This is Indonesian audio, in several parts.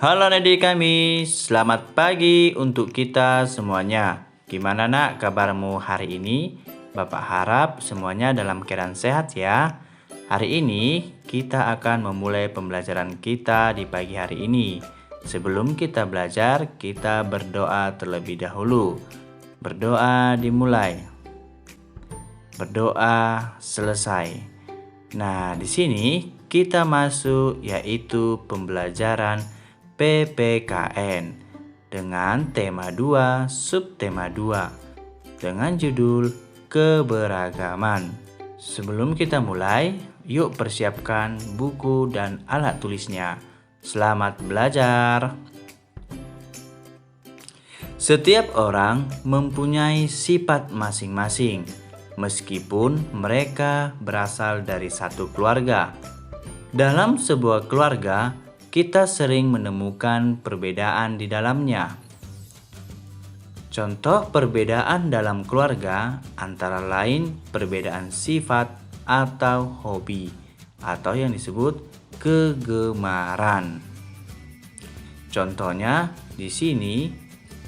Halo adik kami, selamat pagi untuk kita semuanya. Gimana nak kabarmu hari ini? Bapak harap semuanya dalam keadaan sehat ya. Hari ini kita akan memulai pembelajaran kita di pagi hari ini. Sebelum kita belajar, kita berdoa terlebih dahulu. Berdoa dimulai. Berdoa selesai. Nah, di sini kita masuk yaitu pembelajaran PPKN dengan tema 2, subtema 2 dengan judul keberagaman. Sebelum kita mulai, yuk persiapkan buku dan alat tulisnya. Selamat belajar. Setiap orang mempunyai sifat masing-masing, meskipun mereka berasal dari satu keluarga. Dalam sebuah keluarga, kita sering menemukan perbedaan di dalamnya. Contoh perbedaan dalam keluarga antara lain perbedaan sifat atau hobi, atau yang disebut kegemaran. Contohnya di sini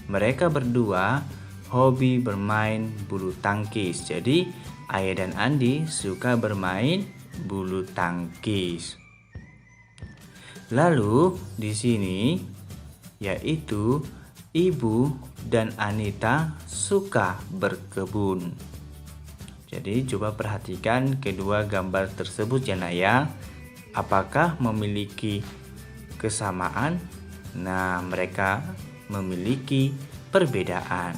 mereka berdua hobi bermain bulu tangkis. Jadi Ayah dan Andi suka bermain bulu tangkis. Lalu di sini yaitu Ibu dan Anita suka berkebun. Jadi coba perhatikan kedua gambar tersebut ya nak ya. Apakah memiliki kesamaan? Nah, mereka memiliki perbedaan.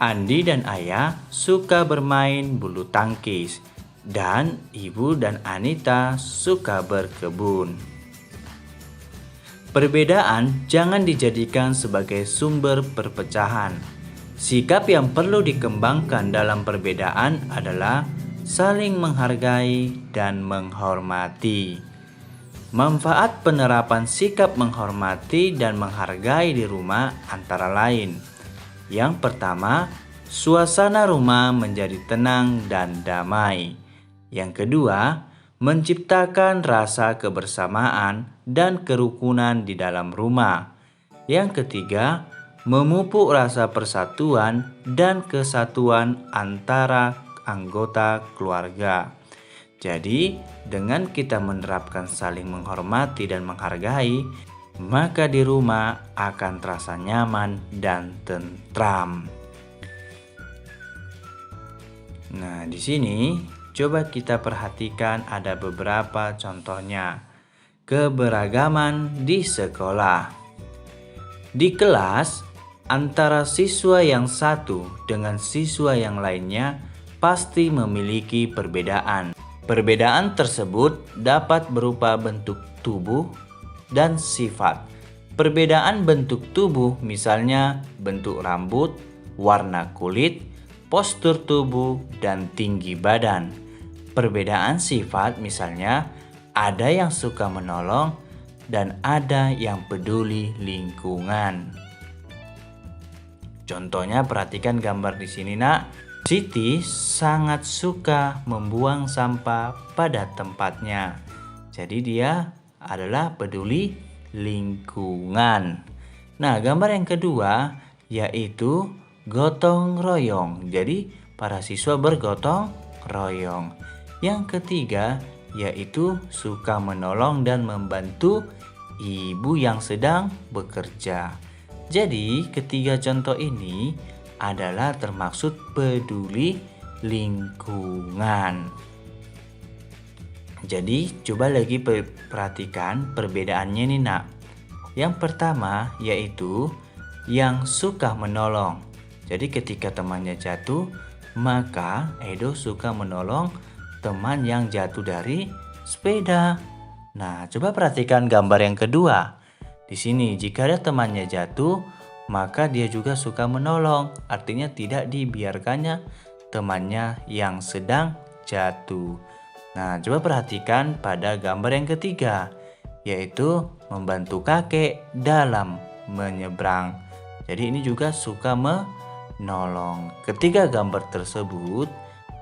Andi dan Ayah suka bermain bulu tangkis dan Ibu dan Anita suka berkebun. Perbedaan jangan dijadikan sebagai sumber perpecahan. Sikap yang perlu dikembangkan dalam perbedaan adalah saling menghargai dan menghormati. Manfaat penerapan sikap menghormati dan menghargai di rumah antara lain. Yang pertama, suasana rumah menjadi tenang dan damai. Yang kedua, menciptakan rasa kebersamaan dan kerukunan di dalam rumah. Yang ketiga, memupuk rasa persatuan dan kesatuan antara anggota keluarga. Jadi, dengan kita menerapkan saling menghormati dan menghargai, maka di rumah akan terasa nyaman dan tentram. Nah, di sini coba kita perhatikan ada beberapa contohnya. Keberagaman di sekolah. Di kelas, antara siswa yang satu dengan siswa yang lainnya pasti memiliki perbedaan. Perbedaan tersebut dapat berupa bentuk tubuh dan sifat. Perbedaan bentuk tubuh misalnya bentuk rambut, warna kulit, postur tubuh, dan tinggi badan. Perbedaan sifat misalnya ada yang suka menolong dan ada yang peduli lingkungan. Contohnya perhatikan gambar di sini nak. Siti sangat suka membuang sampah pada tempatnya. Jadi dia adalah peduli lingkungan. Nah, gambar yang kedua yaitu gotong royong. Jadi para siswa bergotong royong. Yang ketiga yaitu suka menolong dan membantu ibu yang sedang bekerja. Jadi ketiga contoh ini adalah termaksud peduli lingkungan. Jadi coba lagi perhatikan perbedaannya nih nak. Yang pertama yaitu yang suka menolong. Jadi ketika temannya jatuh, maka Edo suka menolong teman yang jatuh dari sepeda. Nah, coba perhatikan gambar yang kedua. Di sini jika ada temannya jatuh, maka dia juga suka menolong. Artinya tidak dibiarkannya temannya yang sedang jatuh. Nah, coba perhatikan pada gambar yang ketiga, yaitu membantu kakek dalam menyeberang. Jadi ini juga suka menolong. Ketiga gambar tersebut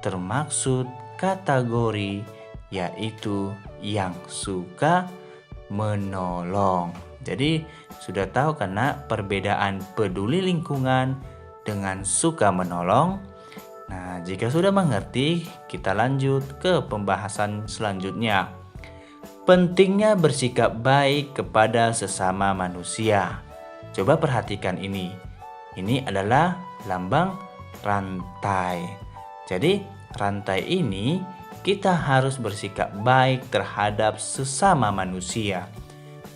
termaksud kategori yaitu yang suka menolong. Jadi Sudah tahu kan nak perbedaan peduli lingkungan dengan suka menolong? Nah, jika sudah mengerti, kita lanjut ke pembahasan selanjutnya. Pentingnya bersikap baik kepada sesama manusia. Coba perhatikan ini. Ini adalah lambang rantai. Jadi, rantai ini kita harus bersikap baik terhadap sesama manusia.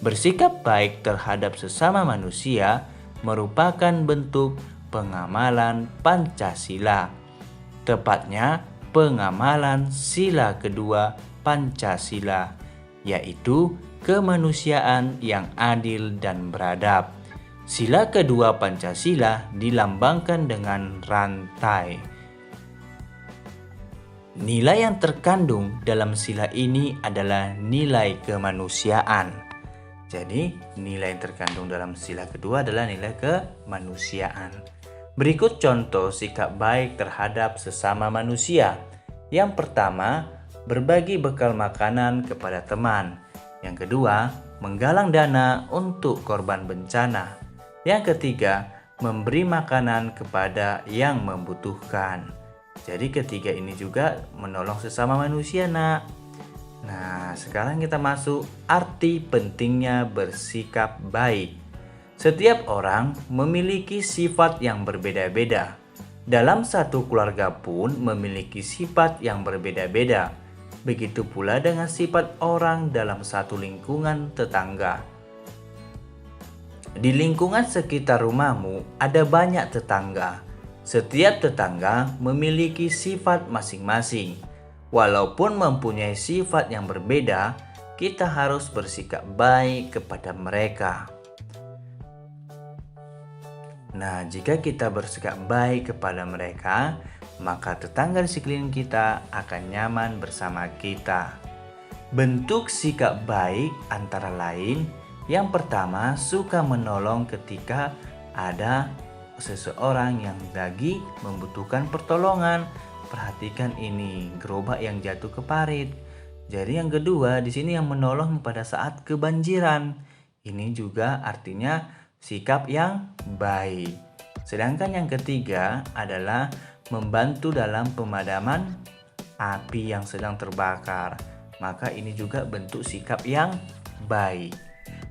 Bersikap baik terhadap sesama manusia merupakan bentuk pengamalan Pancasila. Tepatnya pengamalan sila kedua Pancasila, yaitu kemanusiaan yang adil dan beradab. Sila kedua Pancasila dilambangkan dengan rantai. Nilai yang terkandung dalam sila ini adalah nilai kemanusiaan. Jadi, nilai yang terkandung dalam sila kedua adalah nilai kemanusiaan. Berikut contoh sikap baik terhadap sesama manusia. Yang pertama, berbagi bekal makanan kepada teman. Yang kedua, menggalang dana untuk korban bencana. Yang ketiga, memberi makanan kepada yang membutuhkan. Jadi ketiga ini juga menolong sesama manusia, nak. Nah, sekarang kita masuk arti pentingnya bersikap baik. Setiap orang memiliki sifat yang berbeda-beda. Dalam satu keluarga pun memiliki sifat yang berbeda-beda. Begitu pula dengan sifat orang dalam satu lingkungan tetangga. Di lingkungan sekitar rumahmu ada banyak tetangga. Setiap tetangga memiliki sifat masing-masing. Walaupun mempunyai sifat yang berbeda, kita harus bersikap baik kepada mereka. Nah, jika kita bersikap baik kepada mereka, maka tetangga di sekeliling kita akan nyaman bersama kita. Bentuk sikap baik antara lain, yang pertama, suka menolong ketika ada seseorang yang lagi membutuhkan pertolongan. Perhatikan ini, gerobak yang jatuh ke parit. Jadi yang kedua, di sini yang menolong pada saat kebanjiran. Ini juga artinya sikap yang baik. Sedangkan yang ketiga adalah membantu dalam pemadaman api yang sedang terbakar. Maka ini juga bentuk sikap yang baik.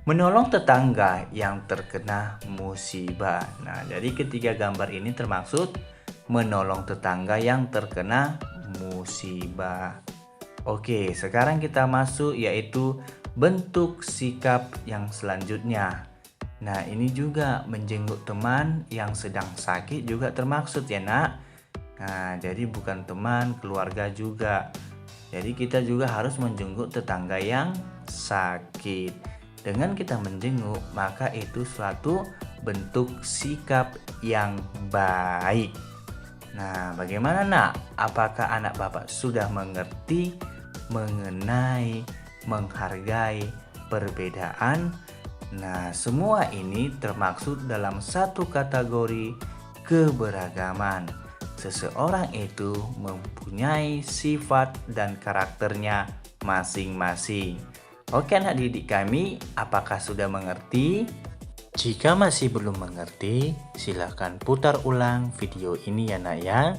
Menolong tetangga yang terkena musibah. Nah, jadi ketiga gambar ini termaksud menolong tetangga yang terkena musibah. Oke, sekarang kita masuk yaitu bentuk sikap yang selanjutnya. Nah, ini juga menjenguk teman yang sedang sakit juga termaksud ya, nak. Nah, jadi bukan teman, keluarga juga. Jadi kita juga harus menjenguk tetangga yang sakit. Dengan kita menjenguk, maka itu suatu bentuk sikap yang baik. Nah, bagaimana, nak? Apakah anak bapak sudah mengerti mengenai menghargai perbedaan? Nah, semua ini termaksud dalam satu kategori keberagaman. Seseorang itu mempunyai sifat dan karakternya masing-masing. Oke, anak didik kami, apakah sudah mengerti? Jika masih belum mengerti, silakan putar ulang video ini ya, nak ya.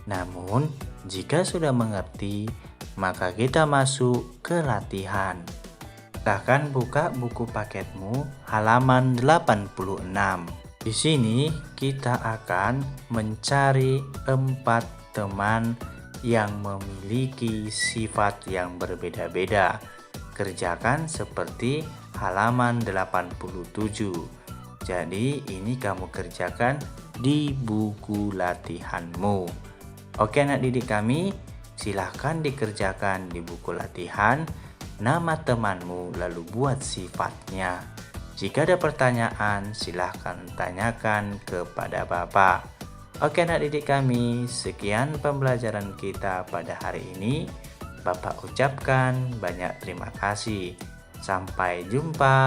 Namun, jika sudah mengerti, maka kita masuk ke latihan. Silahkan buka buku paketmu halaman 86. Di sini kita akan mencari 4 teman yang memiliki sifat yang berbeda-beda. Kerjakan seperti halaman 87. Jadi ini kamu kerjakan di buku latihanmu. Oke, anak didik kami, silahkan dikerjakan di buku latihan nama temanmu lalu buat sifatnya. Jika ada pertanyaan, silahkan tanyakan kepada Bapak. Oke, anak didik kami, sekian pembelajaran kita pada hari ini. Bapak ucapkan banyak terima kasih. Sampai jumpa.